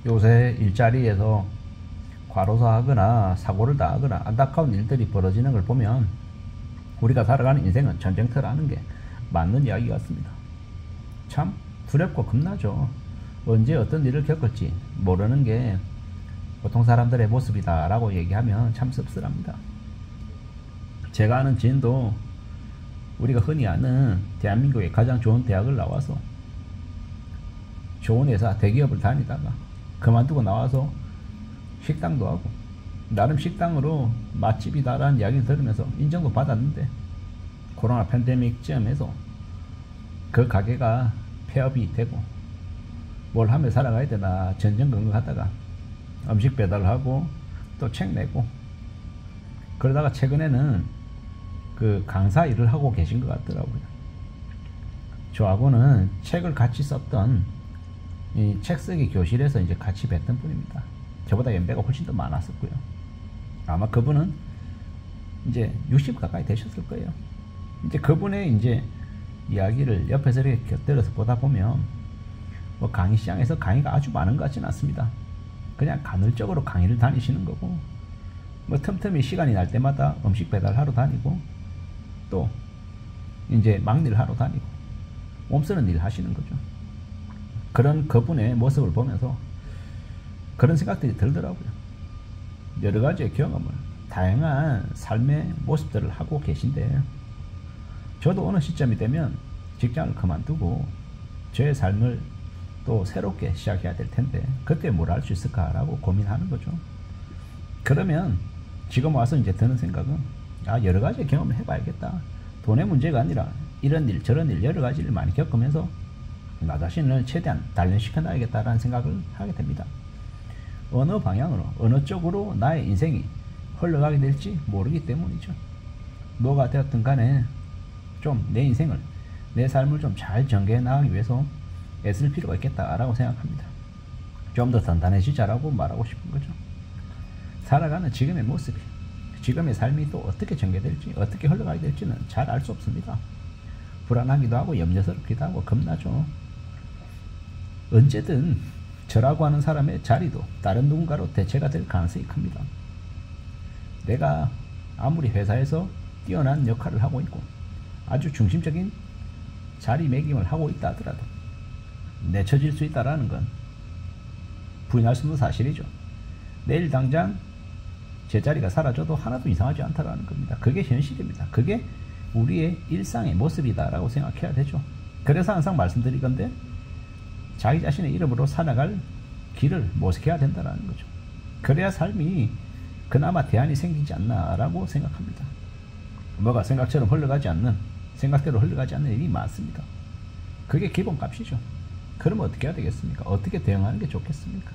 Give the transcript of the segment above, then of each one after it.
요새 일자리에서 과로사 하거나 사고를 당하거나 안타까운 일들이 벌어지는 걸 보면 우리가 살아가는 인생은 전쟁터라는 게 맞는 이야기 같습니다. 참 두렵고 겁나죠. 언제 어떤 일을 겪을지 모르는 게 보통 사람들의 모습이다 라고 얘기하면 참 씁쓸합니다. 제가 아는 지인도 우리가 흔히 아는 대한민국의 가장 좋은 대학을 나와서 좋은 회사 대기업을 다니다가 그만두고 나와서 식당도 하고 나름 식당으로 맛집이다라는 이야기를 들으면서 인정도 받았는데 코로나 팬데믹쯤에서 그 가게가 폐업이 되고 뭘 하며 살아가야 되나 전전긍긍하다가 음식 배달하고 또 책 내고 그러다가 최근에는 그 강사 일을 하고 계신 것 같더라고요. 저하고는 책을 같이 썼던 이 책쓰기 교실에서 이제 같이 뵀던 분입니다. 저보다 연배가 훨씬 더 많았었고요. 아마 그분은 이제 60 가까이 되셨을 거예요. 이제 그분의 이제 이야기를 옆에서 이렇게 곁들여서 보다 보면 뭐 강의 시장에서 강의가 아주 많은 것 같지는 않습니다. 그냥 간헐적으로 강의를 다니시는 거고 뭐 틈틈이 시간이 날 때마다 음식 배달하러 다니고 또 이제 막일 하러 다니고 몸쓰는 일 하시는 거죠. 그런 그분의 모습을 보면서 그런 생각들이 들더라고요. 여러 가지의 경험을 다양한 삶의 모습들을 하고 계신데 저도 어느 시점이 되면 직장을 그만두고 저의 삶을 또 새롭게 시작해야 될 텐데 그때 뭘 할 수 있을까라고 고민하는 거죠. 그러면 지금 와서 이제 드는 생각은 여러 가지 경험을 해봐야겠다. 돈의 문제가 아니라 이런 일 저런 일 여러 가지를 많이 겪으면서 나 자신을 최대한 단련시켜 놔야겠다라는 생각을 하게 됩니다. 어느 방향으로 어느 쪽으로 나의 인생이 흘러가게 될지 모르기 때문이죠. 뭐가 되었든 간에 좀 내 인생을 내 삶을 좀 잘 전개해 나가기 위해서 애쓸 필요가 있겠다라고 생각합니다. 좀 더 단단해지자라고 말하고 싶은 거죠. 살아가는 지금의 모습이 지금의 삶이 또 어떻게 전개될지 어떻게 흘러가게 될지는 잘 알 수 없습니다. 불안하기도 하고 염려스럽기도 하고 겁나죠. 언제든 저라고 하는 사람의 자리도 다른 누군가로 대체가 될 가능성이 큽니다. 내가 아무리 회사에서 뛰어난 역할을 하고 있고 아주 중심적인 자리매김을 하고 있다 하더라도 내쳐질 수 있다는 건 부인할 수 없는 사실이죠. 내일 당장 제 자리가 사라져도 하나도 이상하지 않다라는 겁니다. 그게 현실입니다. 그게 우리의 일상의 모습이다라고 생각해야 되죠. 그래서 항상 말씀드리건데 자기 자신의 이름으로 살아갈 길을 모색해야 된다는 거죠. 그래야 삶이 그나마 대안이 생기지 않나라고 생각합니다. 뭐가 생각처럼 흘러가지 않는 생각대로 흘러가지 않는 일이 많습니다. 그게 기본값이죠. 그럼 어떻게 해야 되겠습니까? 어떻게 대응하는 게 좋겠습니까?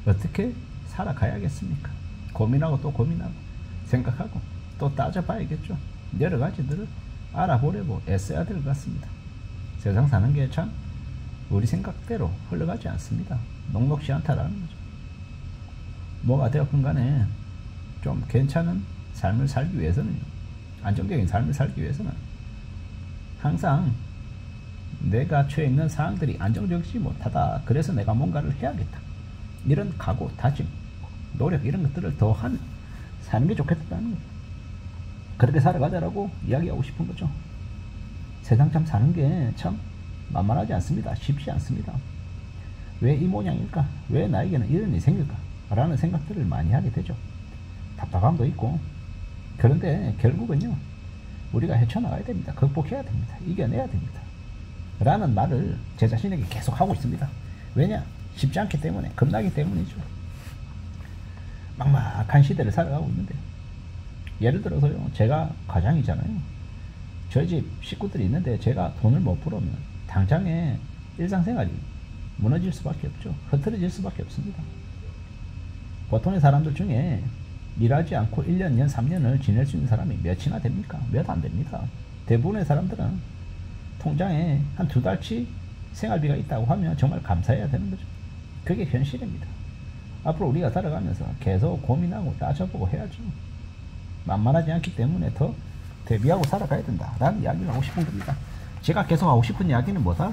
어떻게 살아가야겠습니까? 고민하고 또 고민하고 생각하고 또 따져봐야겠죠. 여러 가지들을 알아보려고 애써야 될 것 같습니다. 세상 사는 게 참 우리 생각대로 흘러가지 않습니다. 녹록지 않다라는 거죠. 뭐가 되었건 간에 좀 괜찮은 삶을 살기 위해서는 안정적인 삶을 살기 위해서는 항상 내가 처해 있는 상황들이 안정적이지 못하다. 그래서 내가 뭔가를 해야겠다. 이런 각오, 다짐, 노력 이런 것들을 더한 사는 게 좋겠다는 거죠. 그렇게 살아가자라고 이야기하고 싶은 거죠. 세상 참 사는 게 참 만만하지 않습니다. 쉽지 않습니다. 왜 이 모양일까? 왜 나에게는 이런 일이 생길까? 라는 생각들을 많이 하게 되죠. 답답함도 있고 그런데 결국은요 우리가 헤쳐나가야 됩니다. 극복해야 됩니다. 이겨내야 됩니다. 라는 말을 제 자신에게 계속 하고 있습니다. 왜냐? 쉽지 않기 때문에 겁나기 때문이죠. 막막한 시대를 살아가고 있는데 예를 들어서요 제가 가장이잖아요. 저희 집 식구들이 있는데 제가 돈을 못 벌으면 당장에 일상생활이 무너질 수밖에 없죠. 흐트러질 수밖에 없습니다. 보통의 사람들 중에 일하지 않고 1년, 2년, 3년을 지낼 수 있는 사람이 몇이나 됩니까? 몇 안 됩니다. 대부분의 사람들은 통장에 한 2달치 생활비가 있다고 하면 정말 감사해야 되는 거죠. 그게 현실입니다. 앞으로 우리가 살아가면서 계속 고민하고 따져보고 해야죠. 만만하지 않기 때문에 더 대비하고 살아가야 된다 라는 이야기를 하고 싶은 겁니다. 제가 계속 하고 싶은 이야기는 뭐다?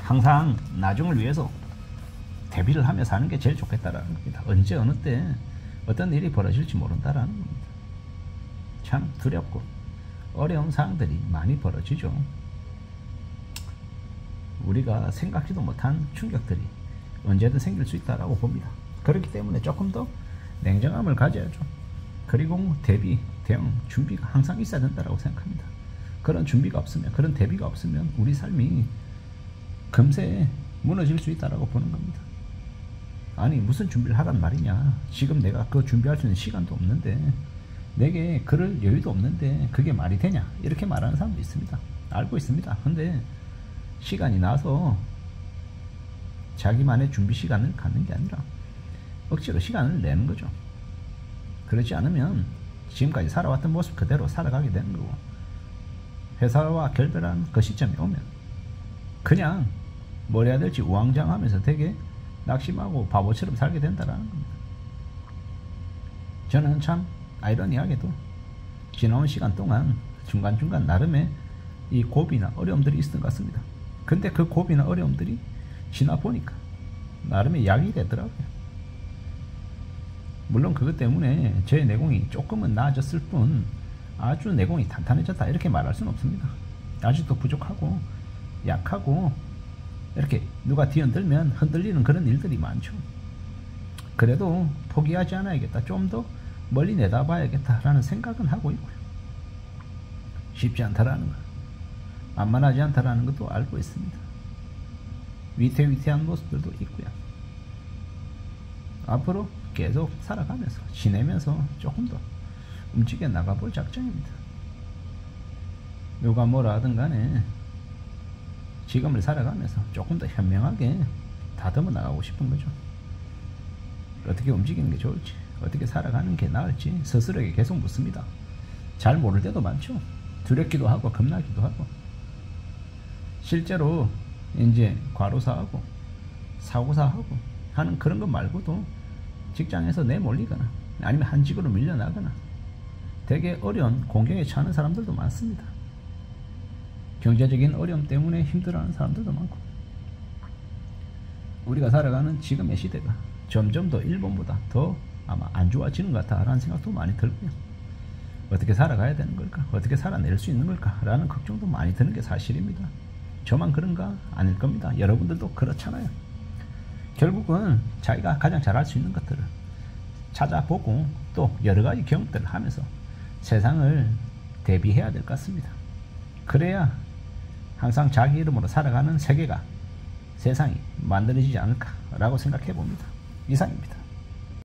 항상 나중을 위해서 대비를 하며 사는 게 제일 좋겠다라는 겁니다. 언제 어느 때 어떤 일이 벌어질지 모른다라는 겁니다. 참 두렵고 어려운 상황들이 많이 벌어지죠. 우리가 생각지도 못한 충격들이 언제든 생길 수 있다라고 봅니다. 그렇기 때문에 조금 더 냉정함을 가져야죠. 그리고 대비, 대응, 준비가 항상 있어야 된다고 생각합니다. 그런 준비가 없으면, 그런 대비가 없으면 우리 삶이 금세 무너질 수 있다고 보는 겁니다. 아니 무슨 준비를 하란 말이냐. 지금 내가 그거 준비할 수 있는 시간도 없는데, 내게 그럴 여유도 없는데 그게 말이 되냐, 이렇게 말하는 사람도 있습니다. 알고 있습니다. 근데 시간이 나서 자기만의 준비 시간을 갖는 게 아니라 억지로 시간을 내는 거죠. 그렇지 않으면 지금까지 살아왔던 모습 그대로 살아가게 되는 거고, 회사와 결별한 그 시점이 오면 그냥 뭘 해야 될지 우왕좌왕하면서 되게 낙심하고 바보처럼 살게 된다라는 겁니다. 저는 참 아이러니하게도 지나온 시간 동안 중간중간 나름의 이 고비나 어려움들이 있었던 것 같습니다. 근데 그 고비나 어려움들이 지나 보니까 나름의 약이 되더라고요. 물론 그것 때문에 제 내공이 조금은 나아졌을 뿐 아주 내공이 탄탄해졌다 이렇게 말할 수는 없습니다. 아직도 부족하고 약하고 이렇게 누가 뒤흔들면 흔들리는 그런 일들이 많죠. 그래도 포기하지 않아야겠다, 좀 더 멀리 내다봐야겠다라는 생각은 하고 있고요. 쉽지 않다라는 것, 만만하지 않다라는 것도 알고 있습니다. 위태위태한 모습들도 있고요. 앞으로 계속 살아가면서 지내면서 조금 더 움직여 나가볼 작정입니다. 누가 뭐라 하든 간에 지금을 살아가면서 조금 더 현명하게 다듬어 나가고 싶은 거죠. 어떻게 움직이는 게 좋을지, 어떻게 살아가는 게 나을지 스스로에게 계속 묻습니다. 잘 모를 때도 많죠. 두렵기도 하고 겁나기도 하고. 실제로 이제 과로사하고 사고사하고 하는 그런 것 말고도 직장에서 내몰리거나 아니면 한직으로 밀려나거나 되게 어려운 공경에 처하는 사람들도 많습니다. 경제적인 어려움 때문에 힘들어하는 사람들도 많고, 우리가 살아가는 지금의 시대가 점점 더 일본보다 더 아마 안 좋아지는 것 같다라는 생각도 많이 들고요. 어떻게 살아가야 되는 걸까, 어떻게 살아낼 수 있는 걸까 라는 걱정도 많이 드는 게 사실입니다. 저만 그런가? 아닐 겁니다. 여러분들도 그렇잖아요. 결국은 자기가 가장 잘할 수 있는 것들을 찾아보고 또 여러가지 경험들을 하면서 세상을 대비해야 될 것 같습니다. 그래야 항상 자기 이름으로 살아가는 세계가, 세상이 만들어지지 않을까라고 생각해 봅니다. 이상입니다.